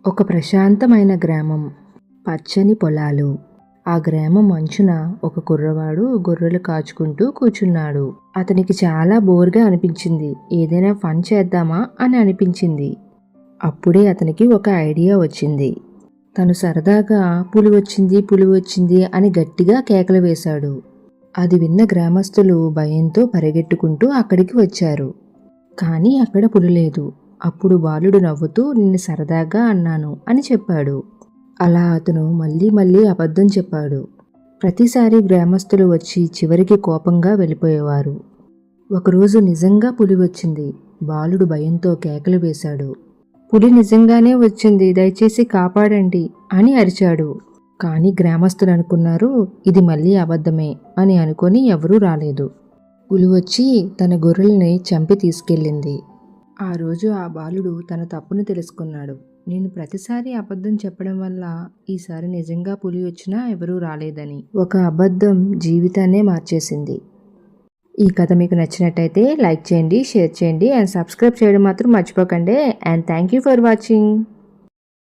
ఒక ప్రశాంతమైన గ్రామం, పచ్చని పొలాలు. ఆ గ్రామం అంచున ఒక కుర్రవాడు గొర్రెలు కాచుకుంటూ కూర్చున్నాడు. అతనికి చాలా బోర్గా అనిపించింది. ఏదైనా ఫన్ చేద్దామా అని అనిపించింది. అప్పుడే అతనికి ఒక ఐడియా వచ్చింది. తను సరదాగా పులి వచ్చింది పులి వచ్చింది అని గట్టిగా కేకలు వేశాడు. అది విన్న గ్రామస్తులు భయంతో పరిగెట్టుకుంటూ అక్కడికి వచ్చారు. కానీ అక్కడ పులి లేదు. అప్పుడు బాలుడు నవ్వుతూ నిన్ను సరదాగా అన్నాను అని చెప్పాడు. అలా అతను మళ్ళీ మళ్ళీ అబద్ధం చెప్పాడు. ప్రతిసారి గ్రామస్తులు వచ్చి చివరికి కోపంగా వెళ్ళిపోయేవారు. ఒకరోజు నిజంగా పులి వచ్చింది. బాలుడు భయంతో కేకలు వేశాడు. పులి నిజంగానే వచ్చింది, దయచేసి కాపాడండి అని అరిచాడు. కానీ గ్రామస్తులు అనుకున్నారు ఇది మళ్ళీ అబద్ధమే అని అనుకొని ఎవరూ రాలేదు. పులి వచ్చి తన గొర్రెల్ని చంపి తీసుకెళ్ళింది. ఆ రోజు ఆ బాలుడు తన తప్పును తెలుసుకున్నాడు. నేను ప్రతిసారి అబద్ధం చెప్పడం వల్ల ఈసారి నిజంగా పులి వచ్చినా ఎవరూ రాలేదని. ఒక అబద్ధం జీవితాన్నే మార్చేసింది. ఈ కథ మీకు నచ్చినట్టయితే లైక్ చేయండి, షేర్ చేయండి అండ్ సబ్స్క్రైబ్ చేయడం మాత్రం మర్చిపోకండి. And thank you for watching.